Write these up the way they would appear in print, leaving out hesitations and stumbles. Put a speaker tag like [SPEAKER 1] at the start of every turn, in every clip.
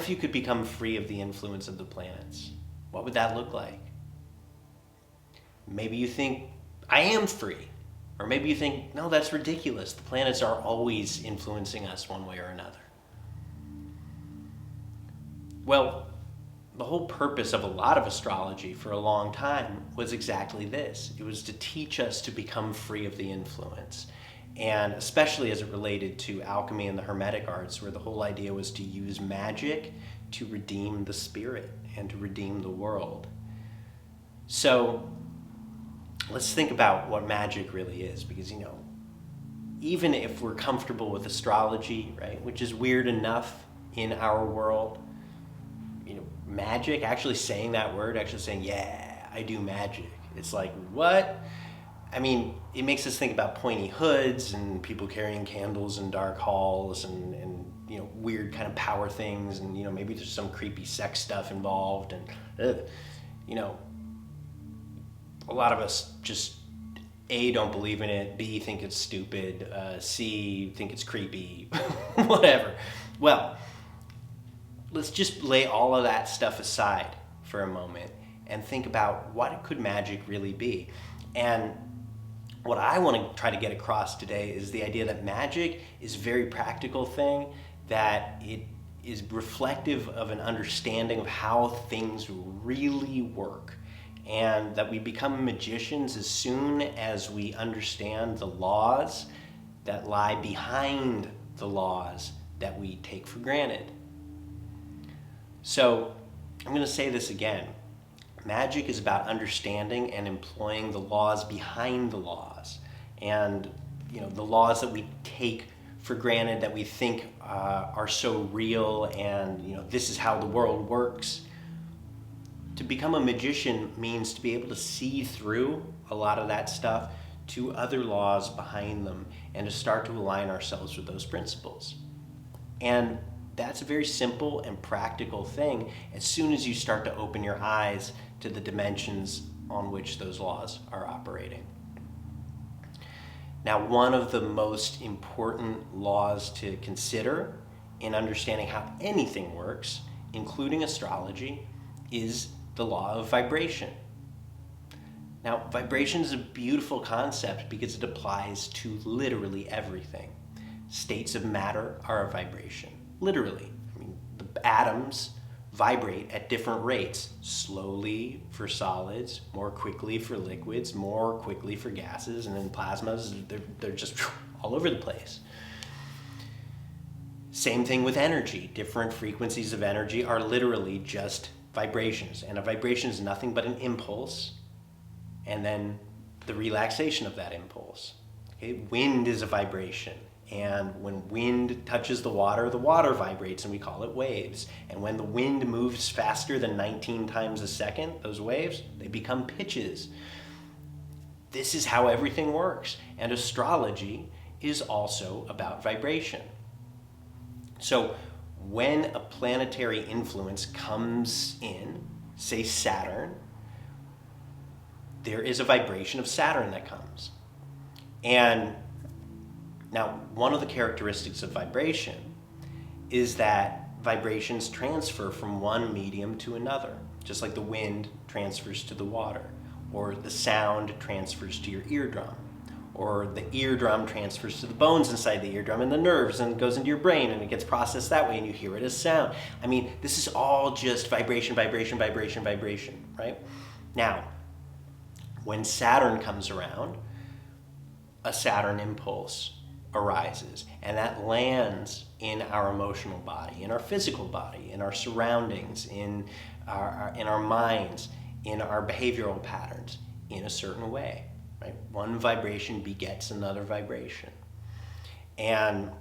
[SPEAKER 1] if you could become free of the influence of the planets? What would that look like? Maybe you think, I am free. Or maybe you think, no, that's ridiculous. The planets are always influencing us one way or another. Well, the whole purpose of a lot of astrology for a long time was exactly this. It was to teach us to become free of the influence. And especially as it related to alchemy and the Hermetic arts, where the whole idea was to use magic to redeem the spirit and to redeem the world. So let's think about what magic really is, because, even if we're comfortable with astrology, right, which is weird enough in our world, magic, actually saying that word, actually saying, yeah, I do magic. It's like, what? I mean, it makes us think about pointy hoods and people carrying candles in dark halls and weird kind of power things, and, maybe there's some creepy sex stuff involved, and, a lot of us just, A, don't believe in it, B, think it's stupid, C, think it's creepy, whatever. Well, let's just lay all of that stuff aside for a moment and think about what could magic really be. And what I want to try to get across today is the idea that magic is a very practical thing, that it is reflective of an understanding of how things really work, and that we become magicians as soon as we understand the laws that lie behind the laws that we take for granted. So I'm going to say this again. Magic is about understanding and employing the laws behind the laws. And, the laws that we take for granted, that we think are so real, and, this is how the world works. To become a magician means to be able to see through a lot of that stuff to other laws behind them, and to start to align ourselves with those principles. And that's a very simple and practical thing as soon as you start to open your eyes to the dimensions on which those laws are operating. Now, one of the most important laws to consider in understanding how anything works, including astrology, is the law of vibration. Now, vibration is a beautiful concept because it applies to literally everything. States of matter are a vibration. Literally. The atoms vibrate at different rates, slowly for solids, more quickly for liquids, more quickly for gases, and then plasmas, they're just all over the place. Same thing with energy. Different frequencies of energy are literally just vibrations, and a vibration is nothing but an impulse, and then the relaxation of that impulse. Okay? Wind is a vibration. And when wind touches the water vibrates, and we call it waves. And when the wind moves faster than 19 times a second, those waves, they become pitches. This is how everything works. And astrology is also about vibration. So when a planetary influence comes in, say Saturn, there is a vibration of Saturn that comes. And now, one of the characteristics of vibration is that vibrations transfer from one medium to another, just like the wind transfers to the water, or the sound transfers to your eardrum, or the eardrum transfers to the bones inside the eardrum and the nerves, and goes into your brain, and it gets processed that way, and you hear it as sound. I mean, this is all just vibration, vibration, vibration, vibration, right? Now, when Saturn comes around, a Saturn impulse arises, and that lands in our emotional body, in our physical body, in our surroundings, in our minds, in our behavioral patterns, in a certain way. Right? One vibration begets another vibration, and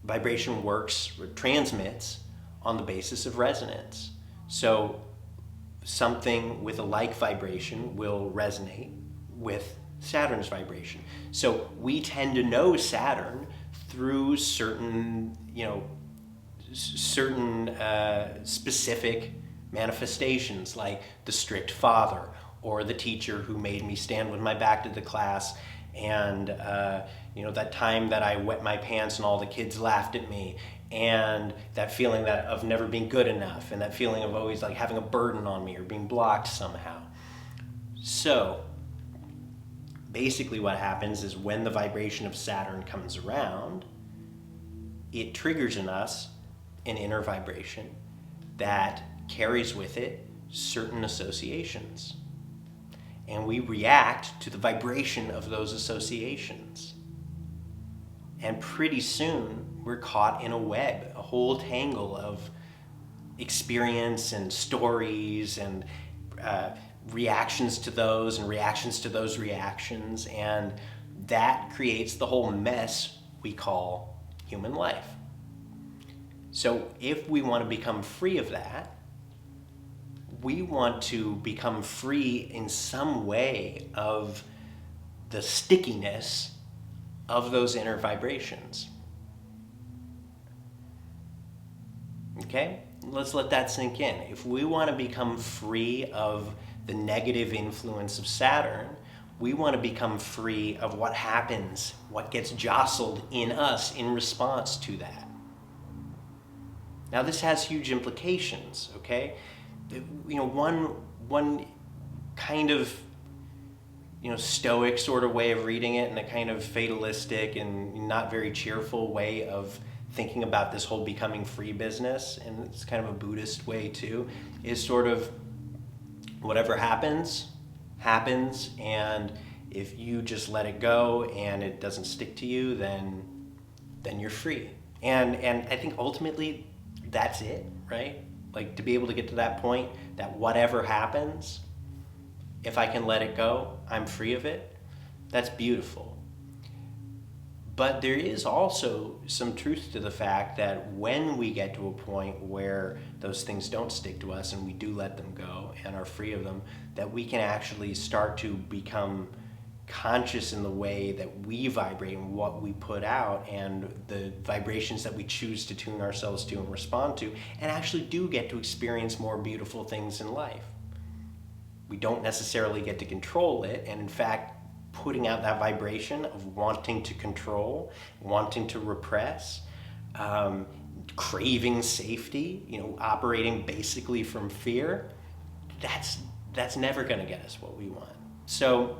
[SPEAKER 1] vibration works or transmits on the basis of resonance. So something with a like vibration will resonate with Saturn's vibration. So we tend to know Saturn through certain specific manifestations, like the strict father, or the teacher who made me stand with my back to the class, and that time that I wet my pants and all the kids laughed at me, and that feeling that of never being good enough, and that feeling of always like having a burden on me or being blocked somehow. So basically what happens is when the vibration of Saturn comes around, it triggers in us an inner vibration that carries with it certain associations. And we react to the vibration of those associations. And pretty soon, we're caught in a web, a whole tangle of experience and stories and reactions to those and reactions to those reactions. And that creates the whole mess we call human life. So if we want to become free of that, we want to become free in some way of the stickiness of those inner vibrations. Okay? Let's let that sink in. If we want to become free of the negative influence of Saturn, we want to become free of what happens, what gets jostled in us in response to that. Now this has huge implications, okay? One kind of stoic sort of way of reading it, and a kind of fatalistic and not very cheerful way of thinking about this whole becoming free business, and it's kind of a Buddhist way too, is sort of whatever happens, and if you just let it go and it doesn't stick to you, then you're free. And I think ultimately that's it, right? Like, to be able to get to that point that whatever happens, if I can let it go, I'm free of it, that's beautiful. But there is also some truth to the fact that when we get to a point where those things don't stick to us and we do let them go and are free of them, that we can actually start to become conscious in the way that we vibrate and what we put out and the vibrations that we choose to tune ourselves to and respond to, and actually do get to experience more beautiful things in life. We don't necessarily get to control it, and in fact, putting out that vibration of wanting to control, wanting to repress, craving safety, operating basically from fear, that's never going to get us what we want. So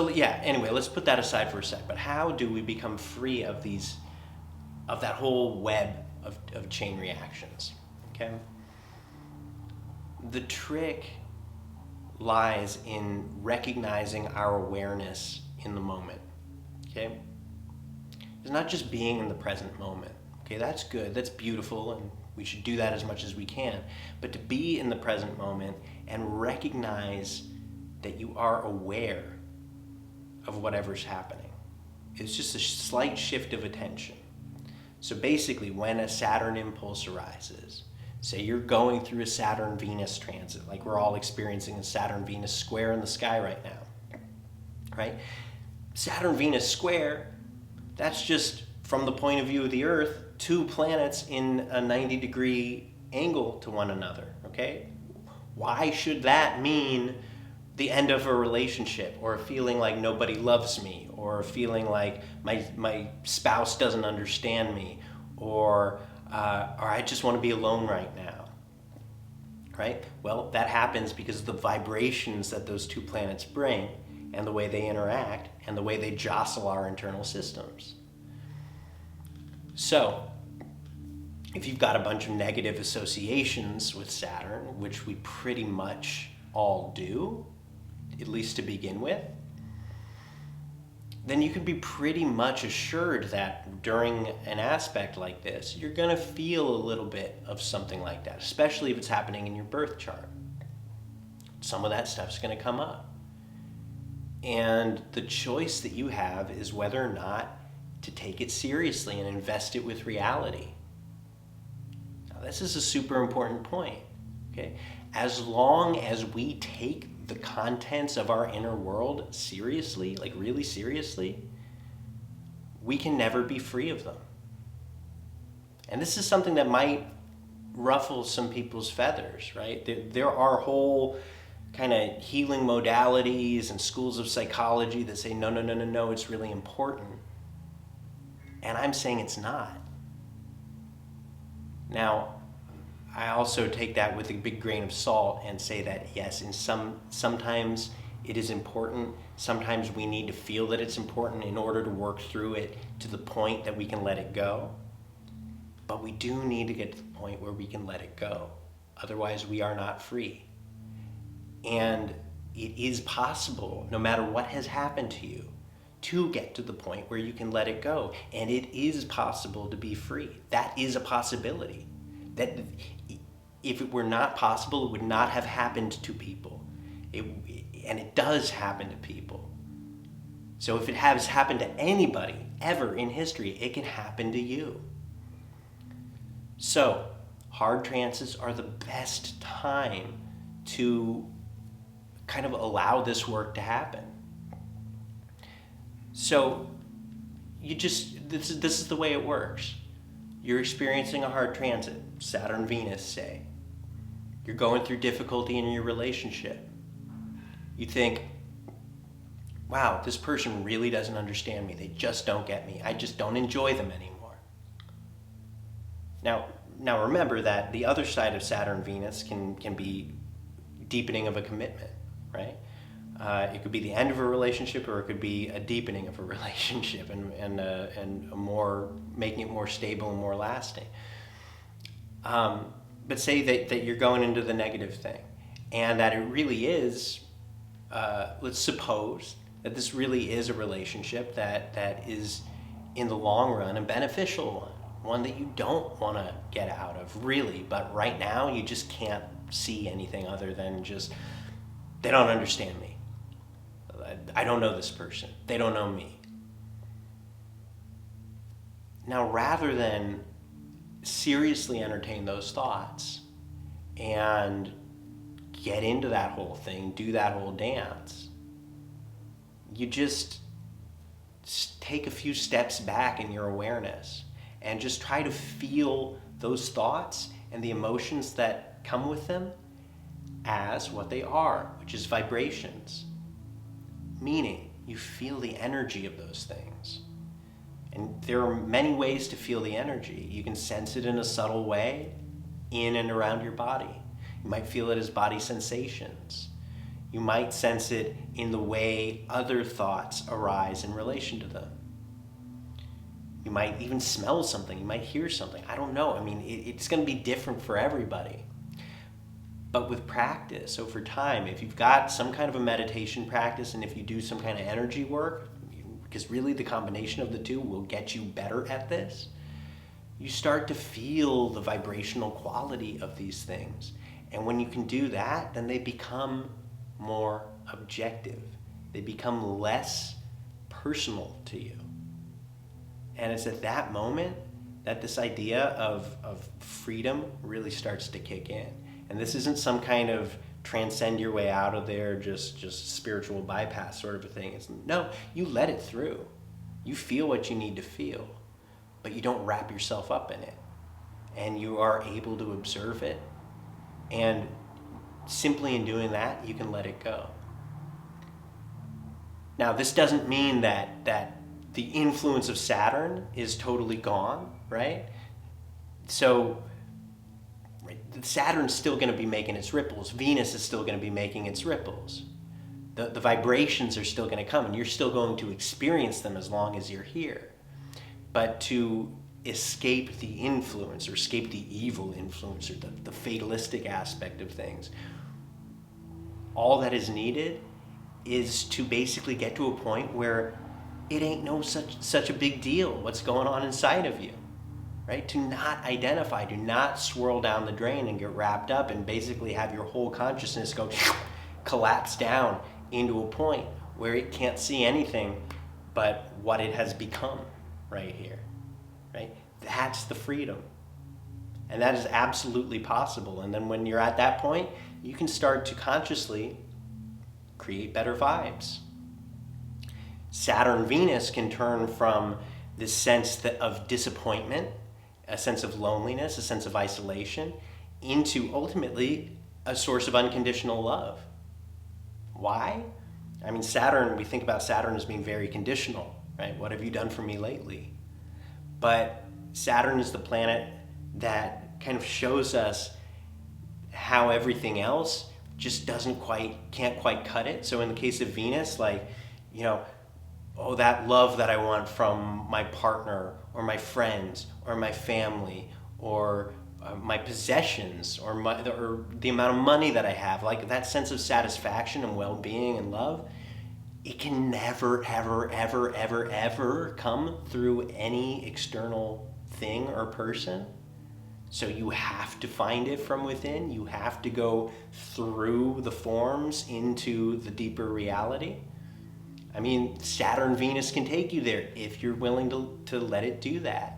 [SPEAKER 1] yeah, anyway, let's put that aside for a sec. But how do we become free of that whole web of chain reactions? Okay? The trick lies in recognizing our awareness in the moment. Okay? It's not just being in the present moment. Okay, that's good, that's beautiful, and we should do that as much as we can. But to be in the present moment and recognize that you are aware of whatever's happening. It's just a slight shift of attention. So basically, when a Saturn impulse arises, say you're going through a Saturn-Venus transit, like we're all experiencing a Saturn-Venus square in the sky right now, right? Saturn-Venus square, that's just, from the point of view of the Earth, two planets in a 90-degree angle to one another, okay? Why should that mean the end of a relationship, or a feeling like nobody loves me, or a feeling like my spouse doesn't understand me, or I just want to be alone right now, right? Well, that happens because of the vibrations that those two planets bring, and the way they interact, and the way they jostle our internal systems. So, if you've got a bunch of negative associations with Saturn, which we pretty much all do, at least to begin with, then you can be pretty much assured that during an aspect like this, you're going to feel a little bit of something like that, especially if it's happening in your birth chart. Some of that stuff's going to come up. And the choice that you have is whether or not to take it seriously and invest it with reality. Now, this is a super important point, okay? As long as we take the contents of our inner world seriously, like really seriously, we can never be free of them. And this is something that might ruffle some people's feathers, right? There are whole kind of healing modalities and schools of psychology that say, no, it's really important. And I'm saying it's not. Now, I also take that with a big grain of salt and say that yes, sometimes it is important. Sometimes we need to feel that it's important in order to work through it to the point that we can let it go. But we do need to get to the point where we can let it go. Otherwise, we are not free. And it is possible, no matter what has happened to you, to get to the point where you can let it go. And it is possible to be free. That is a possibility. That if it were not possible, it would not have happened to people. And it does happen to people. So if it has happened to anybody ever in history, it can happen to you. So hard trances are the best time to kind of allow this work to happen. So this is the way it works. You're experiencing a hard transit, Saturn, Venus, say. You're going through difficulty in your relationship. You think, wow, this person really doesn't understand me. They just don't get me. I just don't enjoy them anymore. Now remember that the other side of Saturn, Venus can be deepening of a commitment, right? It could be the end of a relationship, or it could be a deepening of a relationship and a more, making it more stable and more lasting. But say that you're going into the negative thing, and that it really is, let's suppose that this really is a relationship that is in the long run a beneficial one that you don't want to get out of, really, but right now you just can't see anything other than just, they don't understand me. I don't know this person. They don't know me. Now, rather than seriously entertain those thoughts and get into that whole thing, do that whole dance, you just take a few steps back in your awareness and just try to feel those thoughts and the emotions that come with them as what they are, which is vibrations. Meaning, you feel the energy of those things. And there are many ways to feel the energy. You can sense it in a subtle way in and around your body. You might feel it as body sensations. You might sense it in the way other thoughts arise in relation to them. You might even smell something. You might hear something. I don't know. I mean, it's going to be different for everybody. But with practice over time, if you've got some kind of a meditation practice and if you do some kind of energy work, because really the combination of the two will get you better at this, you start to feel the vibrational quality of these things. And when you can do that, then they become more objective. They become less personal to you. And it's at that moment that this idea of freedom really starts to kick in. And this isn't some kind of transcend your way out of there, just spiritual bypass sort of a thing. No, you let it through. You feel what you need to feel, but you don't wrap yourself up in it. And you are able to observe it. And simply in doing that, you can let it go. Now, this doesn't mean that the influence of Saturn is totally gone, right? So Saturn's still going to be making its ripples. Venus is still going to be making its ripples. The vibrations are still going to come, and you're still going to experience them as long as you're here. But to escape the influence, or escape the evil influence, or the fatalistic aspect of things, all that is needed is to basically get to a point where it ain't such a big deal what's going on inside of you. Right? To not identify, do not swirl down the drain and get wrapped up and basically have your whole consciousness go collapse down into a point where it can't see anything but what it has become right here. Right? That's the freedom. And that is absolutely possible. And then when you're at that point, you can start to consciously create better vibes. Saturn, Venus can turn from this sense of disappointment, a sense of loneliness, a sense of isolation, into ultimately a source of unconditional love. Why? I mean, Saturn, we think about Saturn as being very conditional, right? What have you done for me lately? but Saturn is the planet that kind of shows us how everything else just can't quite cut it. So in the case of Venus, like, you know, oh, that love that I want from my partner or my friends or my family or my possessions or the amount of money that I have, like that sense of satisfaction and well-being and love, it can never, ever, ever, ever, ever come through any external thing or person. So you have to find it from within. You have to go through the forms into the deeper reality. I mean, Saturn, Venus can take you there if you're willing to let it do that.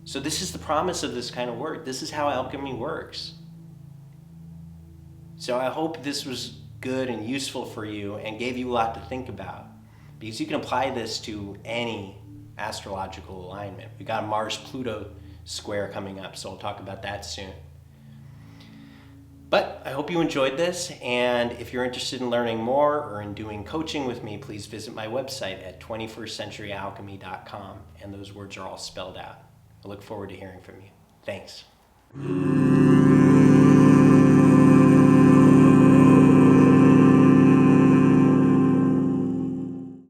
[SPEAKER 1] So this is the promise of this kind of work. This is how alchemy works. So I hope this was good and useful for you and gave you a lot to think about, because you can apply this to any astrological alignment. We got a Mars-Pluto square coming up, so I'll talk about that soon. But I hope you enjoyed this, and if you're interested in learning more or in doing coaching with me, please visit my website at 21stcenturyalchemy.com, and those words are all spelled out. I look forward to hearing from you. Thanks.